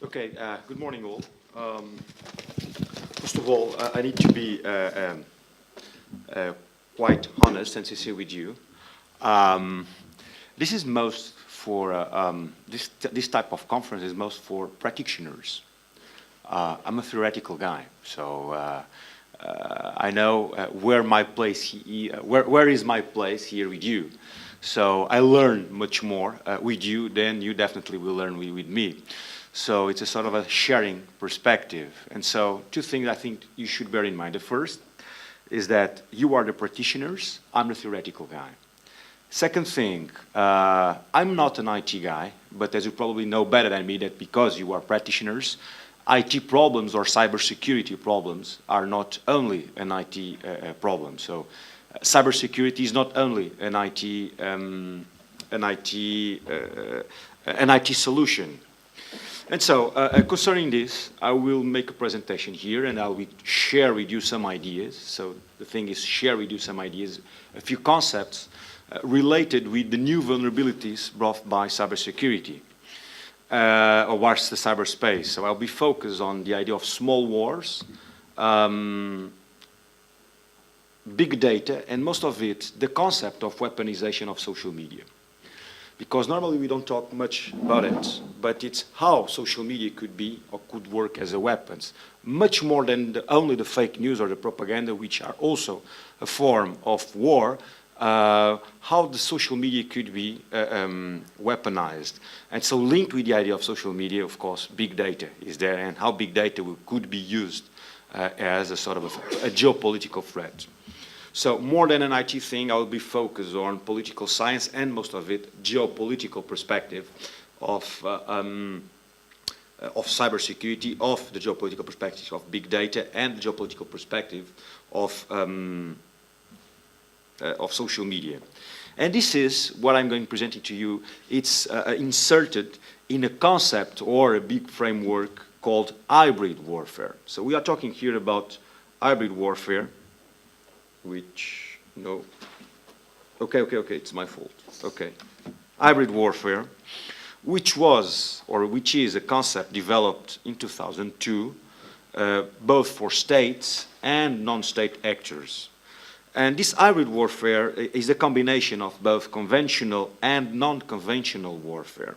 Okay, good morning all. First of all, I need to be quite honest and sincere with you. This is most for, this type of conference is most for practitioners. I'm a theoretical guy, so I know where my place, where is my place here with you. So I learn much more with you than you definitely will learn with me. So it's a sort of a sharing perspective. And so two things I think you should bear in mind. The first is that you are the practitioners, I'm the theoretical guy. Second thing, I'm not an IT guy, but as you probably know better than me, that because you are practitioners, IT problems or cybersecurity problems are not only an IT problem. So cybersecurity is not only an IT solution. And so, concerning this, I will make a presentation here and I will share with you some ideas. So the thing is, share with you some ideas, a few concepts related with the new vulnerabilities brought by cybersecurity, or what's the cyberspace. So I'll be focused on the idea of small wars, big data, and most of it, the concept of weaponization of social media. Because normally we don't talk much about it, but it's how social media could be or could work as a weapon, much more than only the fake news or the propaganda, which are also a form of war, how the social media could be weaponized. And so linked with the idea of social media, of course, big data is there, and how big data could be used as a sort of a geopolitical threat. So more than an IT thing, I will be focused on political science and most of it geopolitical perspective of cybersecurity, of the geopolitical perspective of big data, and the geopolitical perspective of social media. And this is what I'm going to present to you. It's inserted in a concept or a big framework called hybrid warfare. So we are talking here about hybrid warfare, which, no, okay, it's my fault, okay. Hybrid warfare, which was, or which is a concept developed in 2002, both for states and non-state actors. And this hybrid warfare is a combination of both conventional and non-conventional warfare.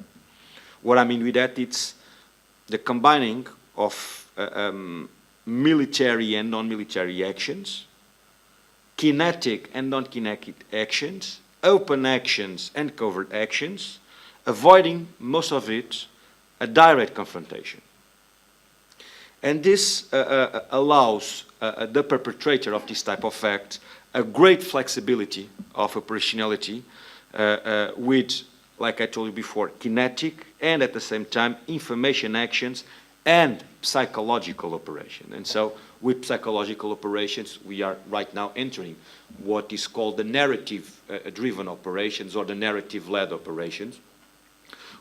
What I mean with that, it's the combining of military and non-military actions, kinetic and non-kinetic actions, open actions and covert actions, avoiding most of it a direct confrontation. And this allows the perpetrator of this type of act a great flexibility of operationality with, like I told you before, kinetic and at the same time information actions and psychological operation. And so with psychological operations, we are right now entering what is called the narrative-driven operations or the narrative-led operations,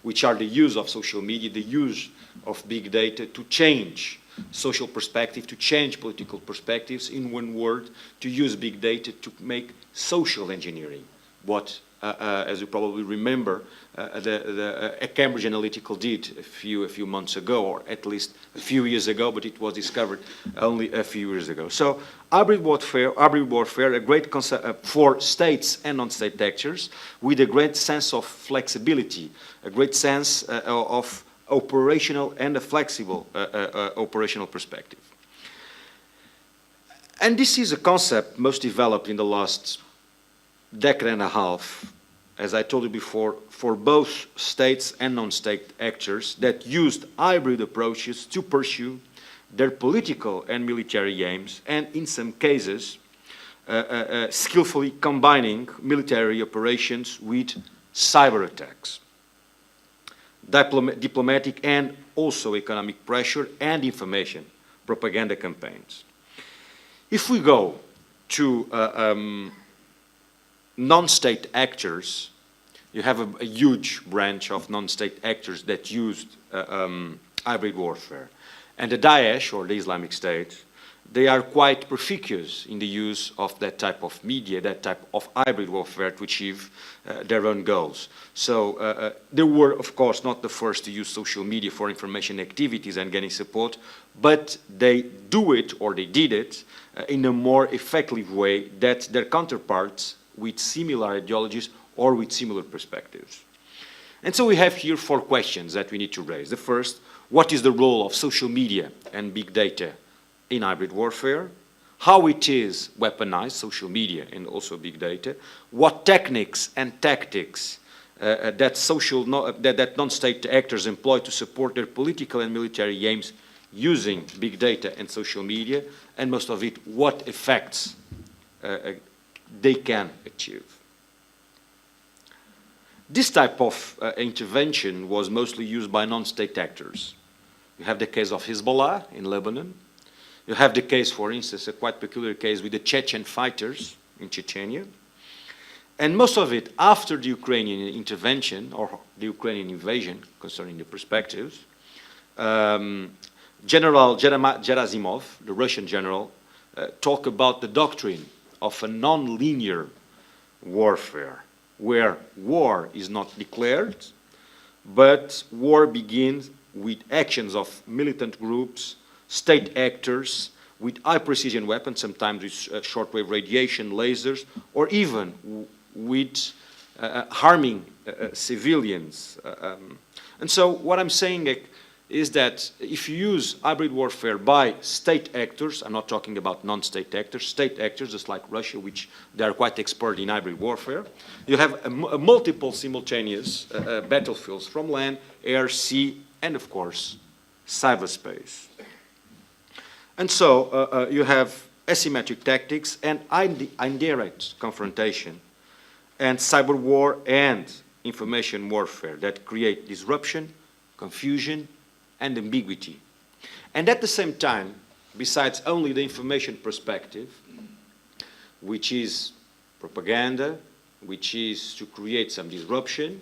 which are the use of social media, the use of big data to change social perspective, to change political perspectives, in one word, to use big data to make social engineering. What, as you probably remember, Cambridge Analytica did a few months ago, or at least a few years ago, but it was discovered only a few years ago. So hybrid warfare, a great concept for states and non-state actors, with a great sense of flexibility, a great sense of operational and a flexible operational perspective. And this is a concept most developed in the last decade and a half, as I told you before, for both states and non-state actors that used hybrid approaches to pursue their political and military aims, and in some cases, skillfully combining military operations with cyber attacks, diplomatic and also economic pressure, and information propaganda campaigns. If we go to non-state actors, you have a huge branch of non-state actors that used hybrid warfare. And the Daesh, or the Islamic State, they are quite proficient in the use of that type of media, that type of hybrid warfare to achieve their own goals. So they were, of course, not the first to use social media for information activities and getting support, but they do it, or they did it, in a more effective way that their counterparts with similar ideologies or with similar perspectives. And so we have here 4 questions that we need to raise. The first, what is the role of social media and big data in hybrid warfare? How it is weaponized, social media and also big data? What techniques and tactics that non-state actors employ to support their political and military aims using big data and social media? And most of it, what effects they can achieve? This type of intervention was mostly used by non-state actors. You have the case of Hezbollah in Lebanon. You have the case, for instance, a quite peculiar case with the Chechen fighters in Chechnya. And most of it after the Ukrainian intervention, or the Ukrainian invasion, concerning the perspectives, General Gerasimov, the Russian general, talked about the doctrine of a non-linear warfare, where war is not declared, but war begins with actions of militant groups, state actors, with high-precision weapons, sometimes with shortwave radiation, lasers, or even with harming civilians. And so what I'm saying is that if you use hybrid warfare by state actors, I'm not talking about non-state actors, state actors, just like Russia, which they are quite expert in hybrid warfare, you have multiple simultaneous battlefields from land, air, sea, and of course, cyberspace. And so you have asymmetric tactics and indirect confrontation, and cyber war and information warfare that create disruption, confusion, and ambiguity. And at the same time, besides only the information perspective, which is propaganda, which is to create some disruption,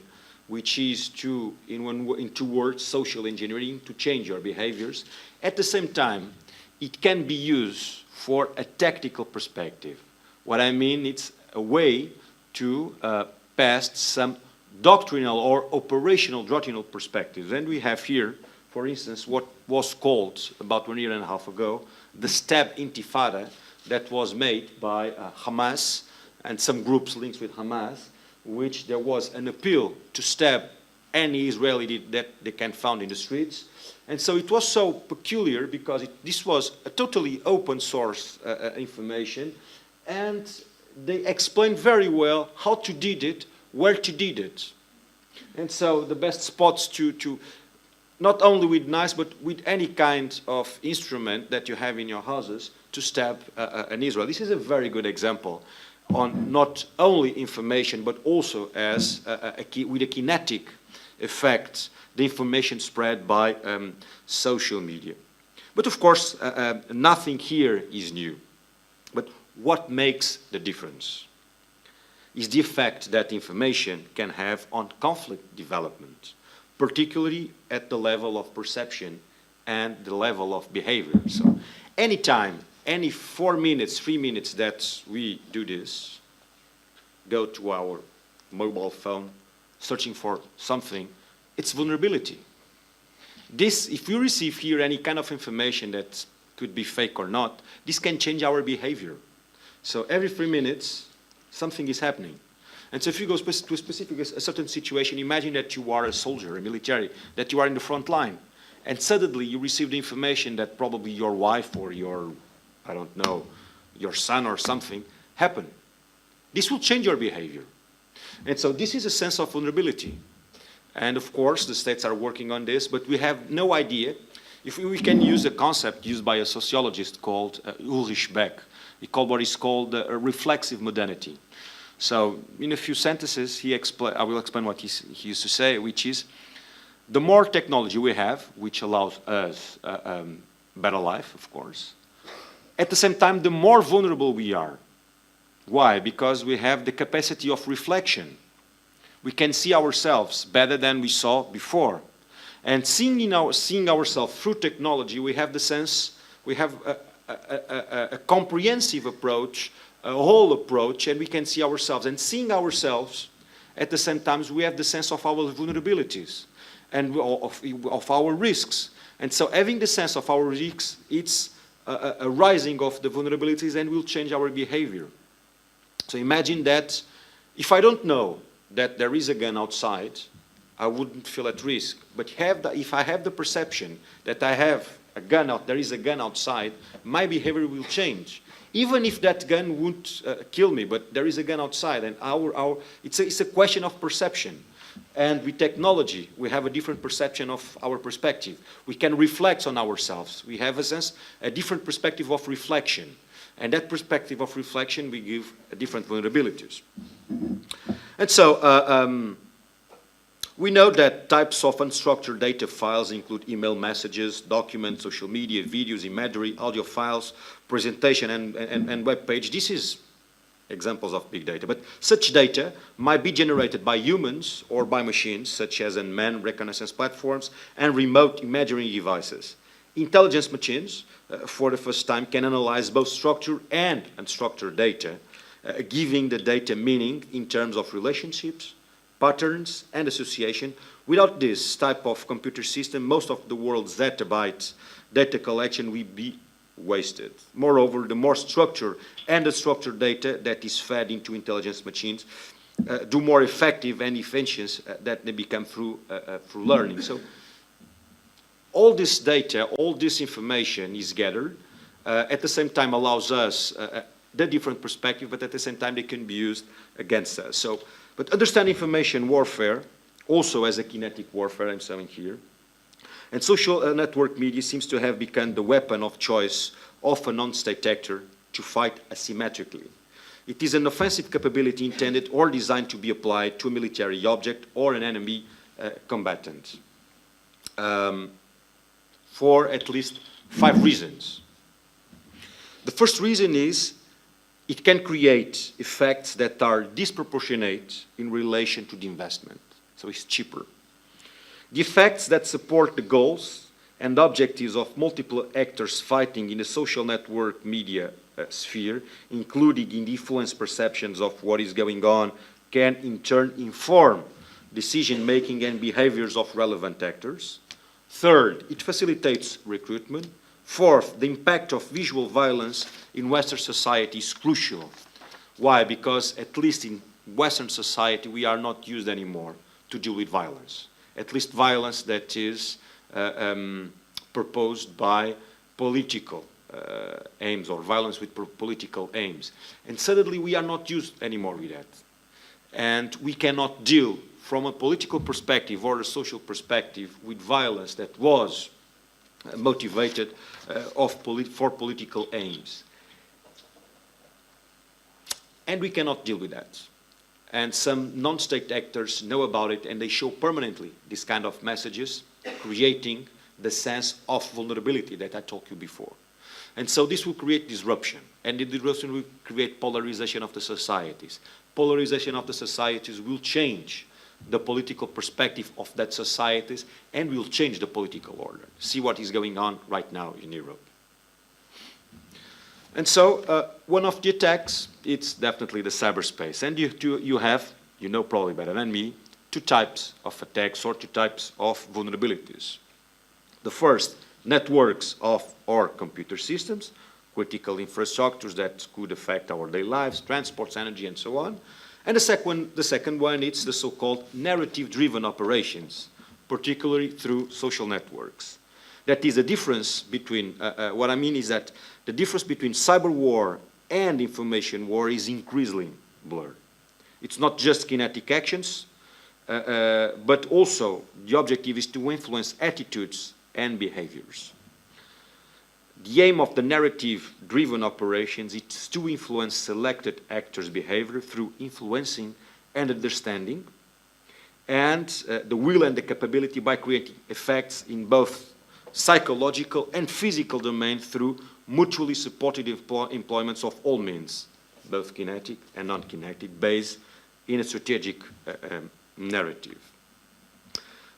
which is to, in 2 words, social engineering, to change your behaviors, at the same time, it can be used for a tactical perspective. What I mean, it's a way to pass some doctrinal or operational perspectives. And we have here, for instance, what was called about 1.5 years ago, the stab intifada that was made by Hamas and some groups linked with Hamas, which there was an appeal to stab any Israeli that they can find in the streets. And so it was so peculiar because this was a totally open source information, and they explained very well how to did it, where to did it. And so the best spots to not only with knives, but with any kind of instrument that you have in your houses to stab an Israel. This is a very good example on not only information, but also as with a kinetic effect, the information spread by social media. But of course, nothing here is new. But what makes the difference is the effect that information can have on conflict development, particularly at the level of perception and the level of behavior. So anytime, any 4 minutes, 3 minutes that we do this, go to our mobile phone, searching for something, it's vulnerability. This, if we receive here any kind of information that could be fake or not, this can change our behavior. So every 3 minutes, something is happening. And so if you go to a certain situation, imagine that you are a soldier, a military, that you are in the front line, and suddenly you receive the information that probably your wife or your, I don't know, your son or something happened. This will change your behavior. And so this is a sense of vulnerability. And of course, the states are working on this, but we have no idea if we can use a concept used by a sociologist called Ulrich Beck. He called what is called a reflexive modernity. So in a few sentences, I will explain what he used to say, which is the more technology we have, which allows us better life, of course, at the same time, the more vulnerable we are. Why? Because we have the capacity of reflection. We can see ourselves better than we saw before. And seeing ourselves through technology, we have the sense, we have a comprehensive approach, a whole approach, and we can see ourselves. And seeing ourselves, at the same time, we have the sense of our vulnerabilities and of our risks. And so having the sense of our risks, it's a rising of the vulnerabilities and will change our behavior. So imagine that if I don't know that there is a gun outside, I wouldn't feel at risk. But if I have the perception that I have a gun there is a gun outside, my behavior will change. Even if that gun won't kill me, but there is a gun outside, and it's a question of perception. And with technology, we have a different perception of our perspective. We can reflect on ourselves. We have a different perspective of reflection. And that perspective of reflection, we give different vulnerabilities. And so, we know that types of unstructured data files include email messages, documents, social media, videos, imagery, audio files, presentation, and web page. This is examples of big data. But such data might be generated by humans or by machines, such as unmanned reconnaissance platforms and remote imagery devices. Intelligence machines, for the first time, can analyze both structured and unstructured data, giving the data meaning in terms of relationships, patterns, and association. Without this type of computer system, most of the world's data collection will be wasted. Moreover, the more structured and unstructured data that is fed into intelligence machines, the more effective and efficient that they become through learning. So all this data, all this information is gathered, at the same time allows us the different perspective, but at the same time they can be used against us. So, but understand information warfare also as a kinetic warfare, I'm saying here. And social network media seems to have become the weapon of choice of a non-state actor to fight asymmetrically. It is an offensive capability intended or designed to be applied to a military object or an enemy combatant. For at least 5 reasons. The first reason is it can create effects that are disproportionate in relation to the investment. So it's cheaper. The effects that support the goals and objectives of multiple actors fighting in the social network media sphere, including in the influence perceptions of what is going on, can in turn inform decision-making and behaviors of relevant actors. Third, it facilitates recruitment. Fourth, the impact of visual violence in Western society is crucial. Why? Because at least in Western society, we are not used anymore to deal with violence. At least violence that is proposed by political aims or violence with political aims. And suddenly we are not used anymore with that. And we cannot deal from a political perspective or a social perspective with violence that was motivated for political aims. And we cannot deal with that. And some non-state actors know about it, and they show permanently this kind of messages, creating the sense of vulnerability that I told you before. And so this will create disruption, and the disruption will create polarization of the societies. Polarization of the societies will change the political perspective of that societies and will change the political order. See what is going on right now in Europe. And so one of the attacks, it's definitely the cyberspace. And you know probably better than me, 2 types of attacks or 2 types of vulnerabilities. The first, networks of or computer systems, critical infrastructures that could affect our daily lives, transports, energy, and so on. And the second one, it's the so-called narrative-driven operations, particularly through social networks. That is a difference between, what I mean is that the difference between cyber war and information war is increasingly blurred. It's not just kinetic actions, but also the objective is to influence attitudes and behaviors. The aim of the narrative-driven operations is to influence selected actors' behavior through influencing and understanding, and the will and the capability by creating effects in both psychological and physical domain through mutually supported employments of all means, both kinetic and non-kinetic, based in a strategic narrative.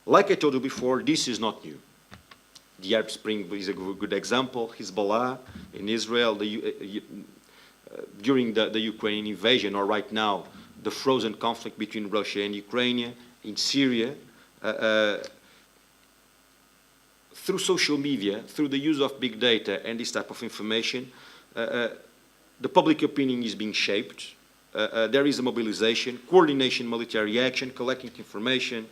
Like I told you before, this is not new. The Arab Spring is a good example. Hezbollah in Israel, during the Ukrainian invasion, or right now, the frozen conflict between Russia and Ukraine, in Syria, through social media, through the use of big data and this type of information, the public opinion is being shaped. There is a mobilization, coordination, military action, collecting information,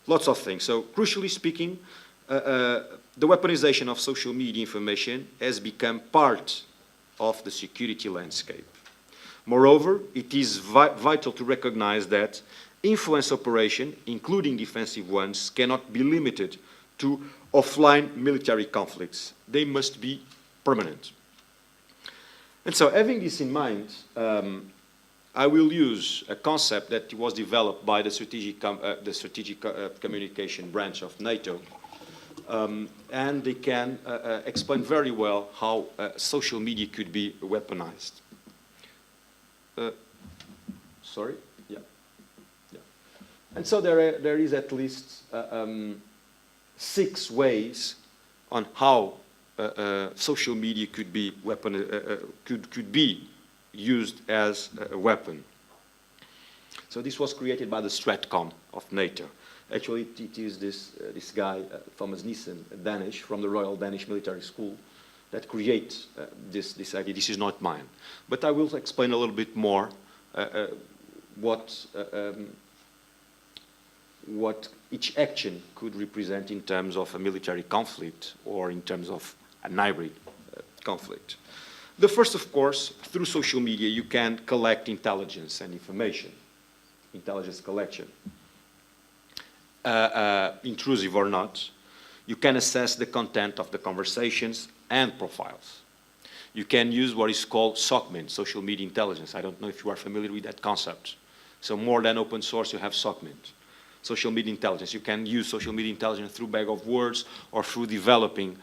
lots of things. So, crucially speaking, the weaponization of social media information has become part of the security landscape. Moreover, it is vital to recognize that influence operations, including defensive ones, cannot be limited to offline military conflicts. They must be permanent. And so, having this in mind, I will use a concept that was developed by the strategic communication branch of NATO, and they can explain very well how social media could be weaponized. Sorry? Yeah. And so there is at least 6 ways on how social media could be could be used as a weapon. So this was created by the Stratcom of NATO. Actually, it is this guy, Thomas Nissen, Danish, from the Royal Danish Military School, that creates this idea. This is not mine. But I will explain a little bit more what each action could represent in terms of a military conflict or in terms of a hybrid conflict. The first, of course, through social media, you can collect intelligence and information, intelligence collection. Intrusive or not, you can assess the content of the conversations and profiles. You can use what is called SOCMIN, social media intelligence. I don't know if you are familiar with that concept. So more than open source, you have SOCMIN, social media intelligence. You can use social media intelligence through bag of words or through developing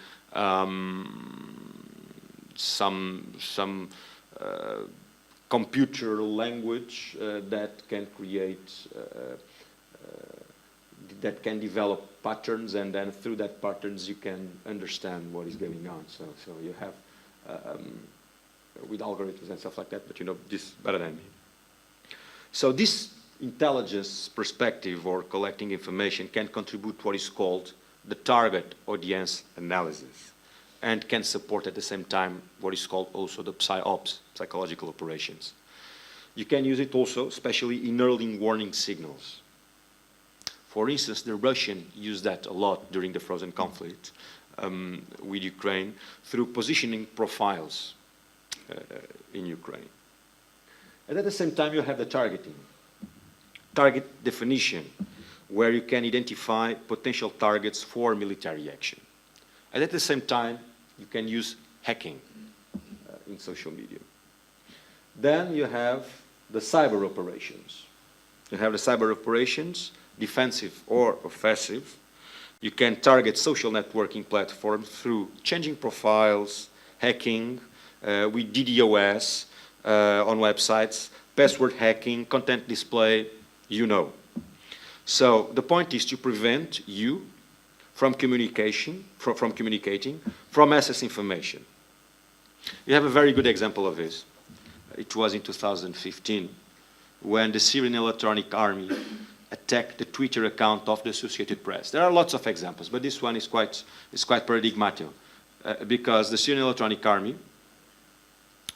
some computer language that can create, that can develop patterns, and then through that patterns you can understand what is going on. So you have with algorithms and stuff like that, but you know this better than me. So this intelligence perspective or collecting information can contribute to what is called the target audience analysis, and can support at the same time what is called also the PsyOps, psychological operations. You can use it also, especially in early warning signals. For instance, the Russians used that a lot during the frozen conflict with Ukraine through positioning profiles in Ukraine. And at the same time, you have the targeting, target definition, where you can identify potential targets for military action. And at the same time, you can use hacking in social media. Then you have the cyber operations. You have the cyber operations, defensive or offensive. You can target social networking platforms through changing profiles, hacking, with DDoS on websites, password hacking, content display, you know. So the point is to prevent you from communicating, from access information. You have a very good example of this. It was in 2015 when the Syrian Electronic Army attacked the Twitter account of the Associated Press. There are lots of examples, but this one is quite paradigmatic because the Syrian Electronic Army,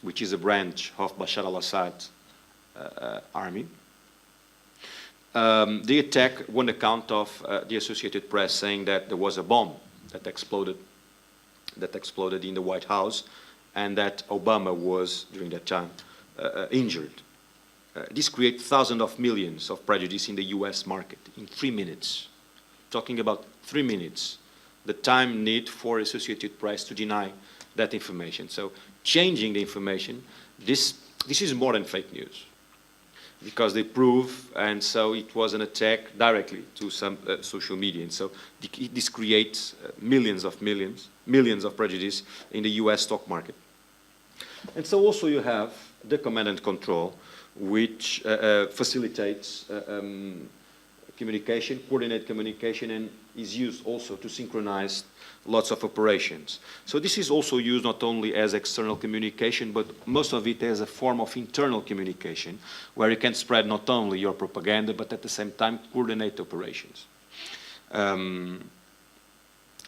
which is a branch of Bashar al-Assad army, they attacked one account of the Associated Press saying that there was a bomb that exploded in the White House, and that Obama was, during that time, injured. This created thousands of millions of prejudice in the US market in 3 minutes. Talking about 3 minutes, the time need for Associated Press to deny that information. So changing the information, this is more than fake news, because they prove, and so it was an attack directly to some social media. And so this creates millions of prejudice in the US stock market. And so also you have the command and control, which facilitates communication, coordinate communication, and is used also to synchronize lots of operations. So this is also used not only as external communication, but most of it as a form of internal communication, where you can spread not only your propaganda, but at the same time coordinate operations.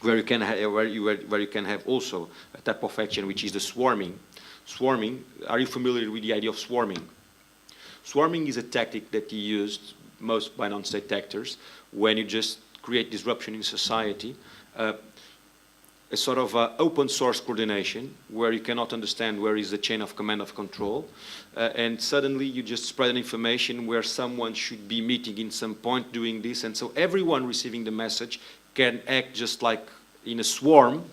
Where you can have also a type of action which is the swarming. Swarming, are you familiar with the idea of swarming? Swarming is a tactic that is used most by non-state actors when you just create disruption in society, a sort of open source coordination where you cannot understand where is the chain of command of control, and suddenly you just spread an information where someone should be meeting in some point doing this, and so everyone receiving the message can act just like in a swarm,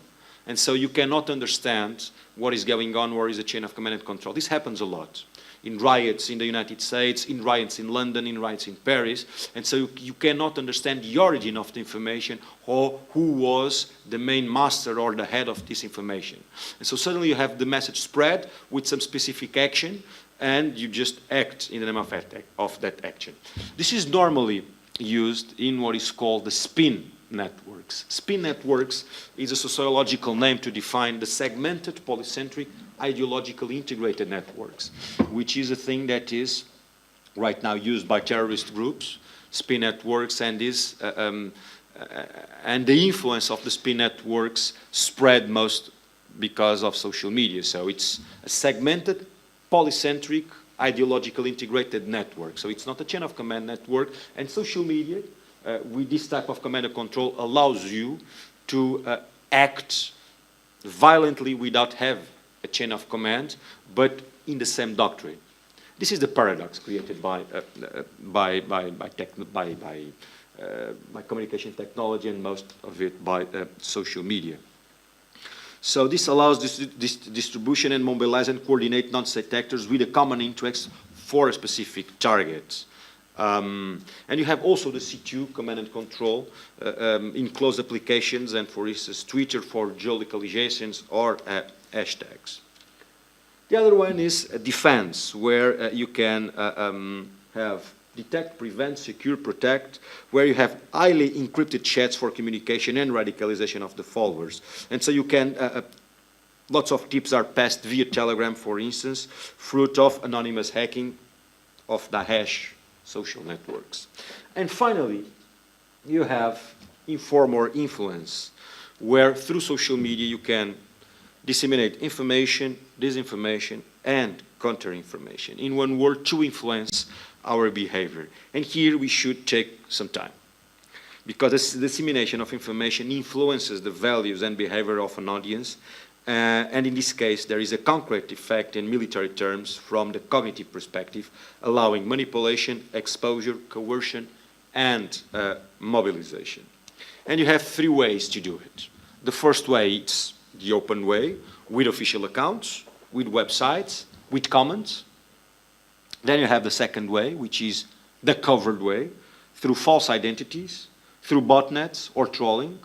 and so you cannot understand what is going on, where is the chain of command and control. This happens a lot in riots in the United States, in riots in London, in riots in Paris, and so you cannot understand the origin of the information or who was the main master or the head of this information. And so suddenly you have the message spread with some specific action, and you just act in the name of that action. This is normally used in what is called the spin networks. Spin networks is a sociological name to define the segmented, polycentric, ideologically integrated networks, which is a thing that is right now used by terrorist groups, spin networks, and is and the influence of the spin networks spread most because of social media. So it's a segmented, polycentric, ideologically integrated network. So it's not a chain of command network, and social media with this type of command and control allows you to act violently without having a chain of command, but in the same doctrine. This is the paradox created by communication technology, and most of it by social media. So this allows this distribution and mobilize and coordinate non-state actors with a common interest for a specific target. And you have also the C2, command and control, in closed applications, and for instance, Twitter for geolocalizations or hashtags. The other one is defense, where you can have detect, prevent, secure, protect, where you have highly encrypted chats for communication and radicalization of the followers. And so you can, lots of tips are passed via Telegram, for instance, fruit of anonymous hacking of the hash social networks. And finally, you have inform or influence, where through social media you can disseminate information, disinformation, and counter-information. In one word, to influence our behavior. And here we should take some time, because this dissemination of information influences the values and behavior of an audience, and in this case there is a concrete effect in military terms from the cognitive perspective, allowing manipulation, exposure, coercion, and mobilization. And you have three ways to do it. The first way is the open way, with official accounts, with websites, with comments. Then you have the second way, which is the covered way, through false identities, through botnets or trolling.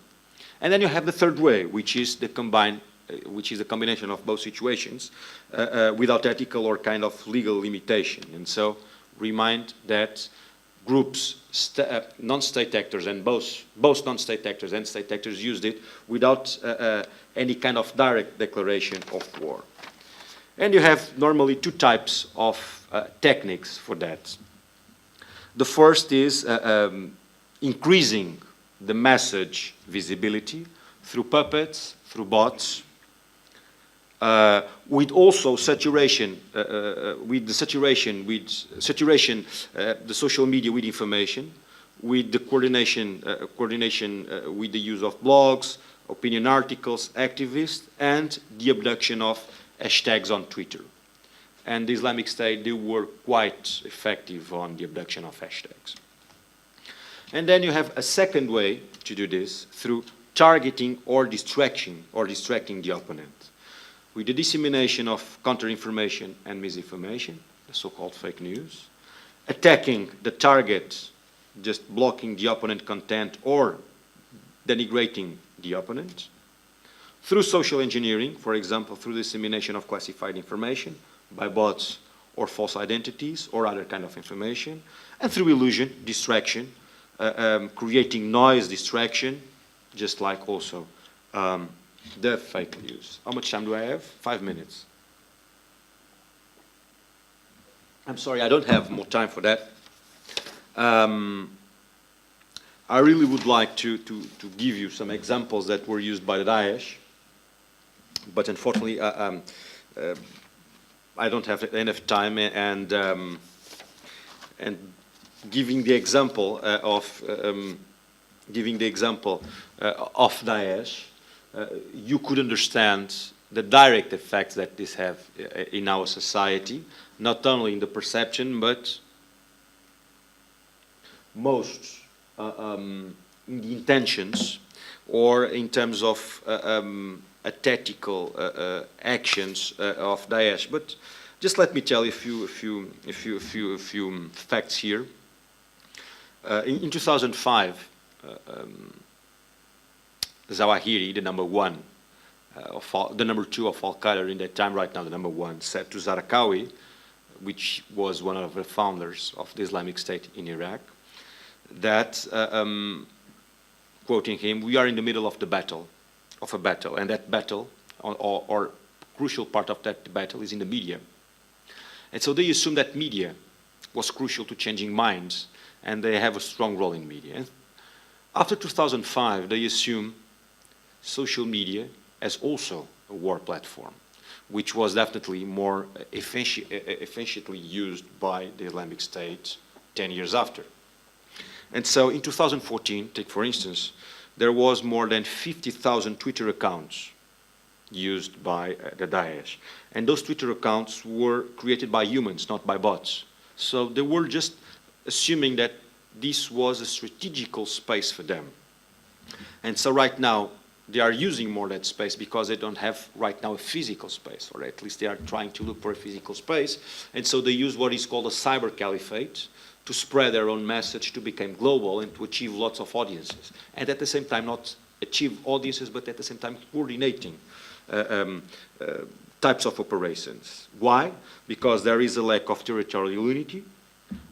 And then you have the third way, which is the combination of both situations, without ethical or kind of legal limitation. And so remind that groups, non-state actors, and both non-state actors and state actors used it without any kind of direct declaration of war. And you have normally two types of techniques for that. The first is increasing the message visibility through puppets, through bots, with also saturation, the social media with information, with the coordination with the use of blogs, opinion articles, activists, and the abduction of hashtags on Twitter. And the Islamic State, they were quite effective on the abduction of hashtags. And then you have a second way to do this, through targeting or distracting the opponent, with the dissemination of counter-information and misinformation, the so-called fake news, attacking the target, just blocking the opponent content or denigrating the opponent, through social engineering, for example, through dissemination of classified information by bots or false identities or other kind of information, and through illusion, distraction, creating noise, distraction, just like also the fake news. How much time do I have? 5 minutes. I'm sorry, I don't have more time for that. I really would like to give you some examples that were used by the Daesh, but unfortunately, I don't have enough time, and giving the example of Daesh, you could understand the direct effects that this have in our society, not only in the perception, but most in the intentions, or in terms of tactical actions of Daesh. But just let me tell you a few facts here. In 2005, Zawahiri, the number one, the number two of Al-Qaeda in that time, right now the number one, said to Zarqawi, which was one of the founders of the Islamic State in Iraq, that, quoting him, "We are in the middle of a battle, and that battle, or crucial part of that battle, is in the media." And so they assume that media was crucial to changing minds, and they have a strong role in media. And after 2005, they assume social media as also a war platform, which was definitely more efficiently used by the Islamic State 10 years after. And so in 2014, take for instance, there was more than 50,000 Twitter accounts used by the Daesh. And those Twitter accounts were created by humans, not by bots. So they were just assuming that this was a strategical space for them. And so right now, they are using more that space because they don't have right now a physical space, or at least they are trying to look for a physical space. And so they use what is called a cyber caliphate to spread their own message, to become global and to achieve lots of audiences. And at the same time, not achieve audiences, but at the same time coordinating types of operations. Why? Because there is a lack of territorial unity.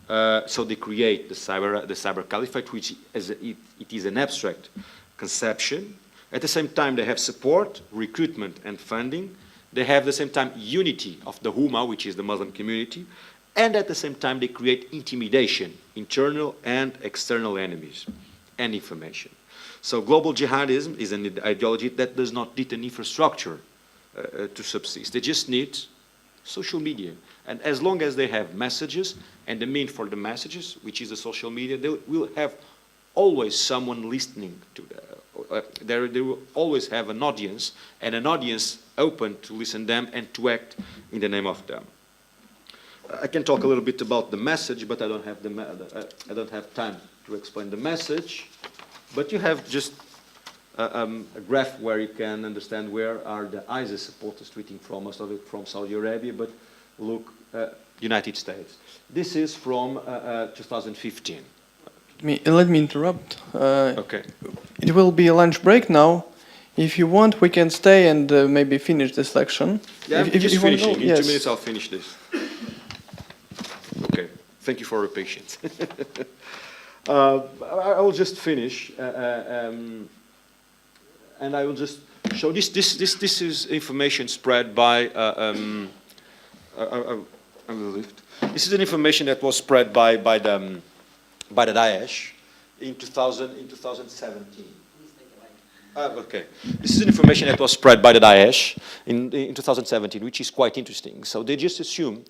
So they create the cyber caliphate, which it is an abstract conception. At the same time, they have support, recruitment, and funding. They have at the same time unity of the Ummah, which is the Muslim community. And at the same time, they create intimidation, internal and external enemies, and information. So global jihadism is an ideology that does not need an infrastructure to subsist. They just need social media. And as long as they have messages and the mean for the messages, which is the social media, they will have always someone listening to them. They will always have an audience, and an audience open to listen to them and to act in the name of them. I can talk a little bit about the message, but I don't have time to explain the message. But you have just a graph where you can understand where are the ISIS supporters tweeting from, most of it from Saudi Arabia, but look, United States. This is from 2015. Let me interrupt. Okay. It will be a lunch break now. If you want, we can stay and maybe finish this section. Yeah, I'm just finishing. In yes. 2 minutes, I'll finish this. Okay. Thank you for your patience. I will just finish, and I will just show this. This is information spread by. I will lift. This is an information that was spread by the Daesh in 2017. Okay. This is information that was spread by the Daesh in 2017, which is quite interesting. So they just assume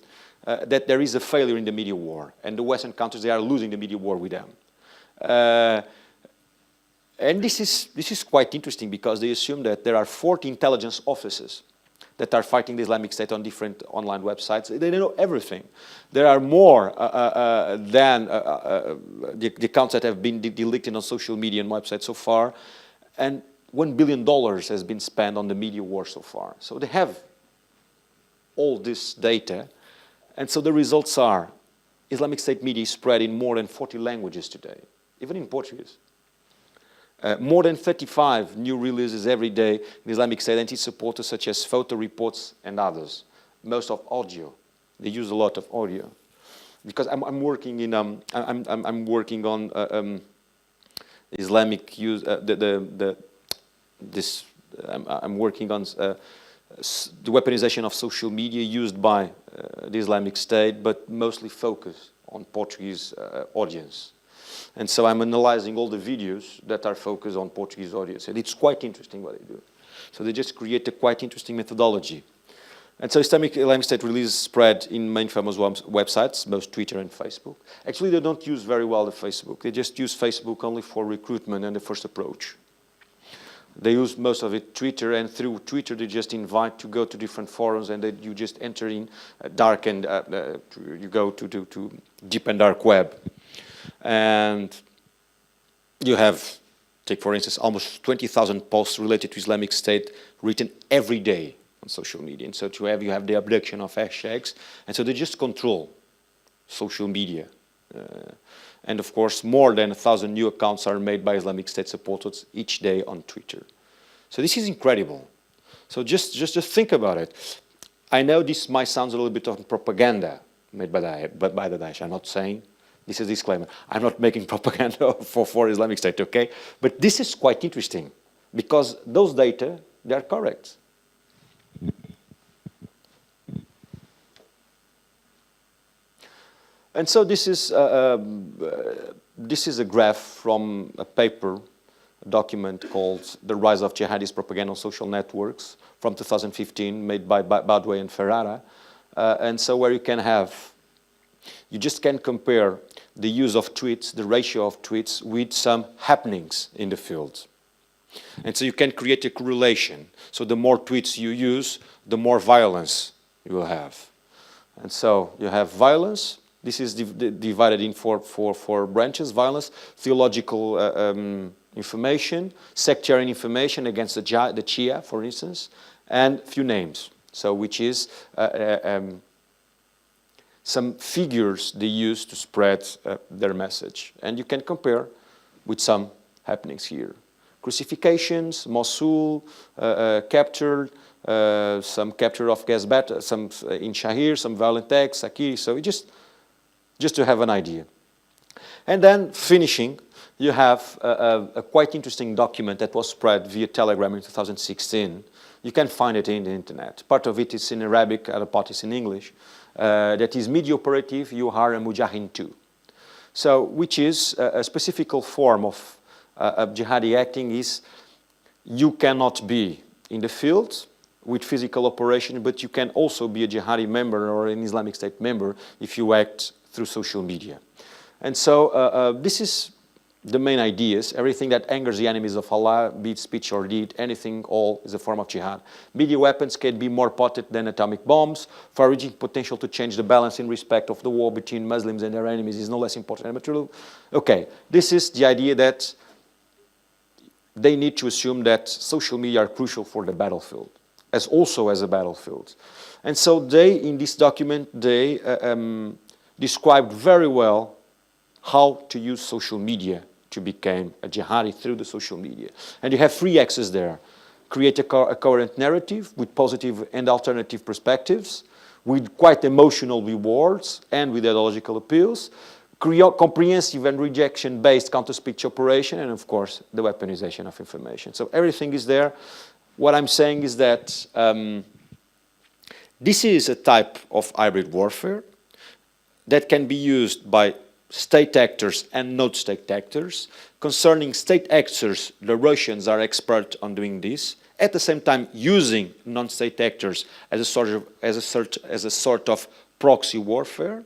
that there is a failure in the media war, and the Western countries, they are losing the media war with them. And this is quite interesting because they assume that there are 40 intelligence offices that are fighting the Islamic State on different online websites. They know everything. There are more than the accounts that have been deleted on social media and websites so far. And $1 billion has been spent on the media war so far. So they have all this data. And so the results are Islamic State media is spread in more than 40 languages today, even in Portuguese. More than 35 new releases every day in Islamic State anti-supporters, such as photo reports and others. Most of audio. They use a lot of audio. Because I'm working in I'm working on Islamic use, I'm working on the weaponization of social media used by the Islamic State, but mostly focused on Portuguese audience. And so I'm analyzing all the videos that are focused on Portuguese audience, and it's quite interesting what they do. So they just create a quite interesting methodology. And so Islamic State release spread in main famous websites, both Twitter and Facebook. Actually, they don't use very well the Facebook. They just use Facebook only for recruitment and the first approach. They use most of it Twitter, and through Twitter they just invite to go to different forums, and you just enter in dark and you go to deep and dark web. And you have, take for instance, almost 20,000 posts related to Islamic State written every day on social media. And so you have the abduction of hashtags, and so they just control social media. And of course, more than 1,000 new accounts are made by Islamic State supporters each day on Twitter. So this is incredible. So just think about it. I know this might sound a little bit of propaganda made by the Daesh. I'm not saying, this is a disclaimer, I'm not making propaganda for Islamic State, okay? But this is quite interesting, because those data, they are correct. And so this is a graph from a paper, a document called The Rise of Jihadist Propaganda on Social Networks from 2015, made by Pathé and Ferrara. And so where you can have, you just can compare the use of tweets, the ratio of tweets, with some happenings in the field. And so you can create a correlation. So the more tweets you use, the more violence you will have. And so you have violence. This is divided in four branches: violence, theological information, sectarian information against the Shia, for instance, and few names. So which is some figures they use to spread their message. And you can compare with some happenings here. Crucifixions, Mosul, captured, some capture of gas battle, some in Shahir, some violent attacks, Sakiri. So just to have an idea. And then finishing, you have a quite interesting document that was spread via Telegram in 2016. You can find it in the internet. Part of it is in Arabic, other part is in English. That is Media Operative, You Are a Mujahid Too. So, which is a specific form of jihadi acting is, you cannot be in the field with physical operation, but you can also be a jihadi member or an Islamic State member if you act through social media. And so this is the main ideas. Everything that angers the enemies of Allah, be it speech or deed, anything, all is a form of jihad. Media weapons can be more potent than atomic bombs. Far-reaching potential to change the balance in respect of the war between Muslims and their enemies is no less important than material. Okay, this is the idea that they need to assume that social media are crucial for the battlefield, as a battlefield. And so they, in this document, they described very well how to use social media to become a jihadi through the social media. And you have free access there. Create a coherent narrative with positive and alternative perspectives, with quite emotional rewards and with ideological appeals, comprehensive and rejection-based counter-speech operation, and of course, the weaponization of information. So everything is there. What I'm saying is that this is a type of hybrid warfare that can be used by state actors and non-state actors. Concerning state actors, the Russians are expert on doing this. At the same time, using non-state actors as a sort of proxy warfare.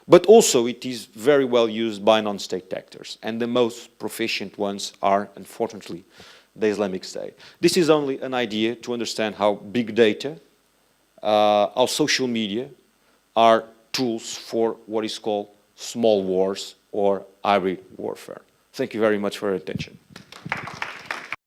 But also, it is very well used by non-state actors, and the most proficient ones are, unfortunately, the Islamic State. This is only an idea to understand how big data, how social media are tools for what is called small wars or hybrid warfare. Thank you very much for your attention.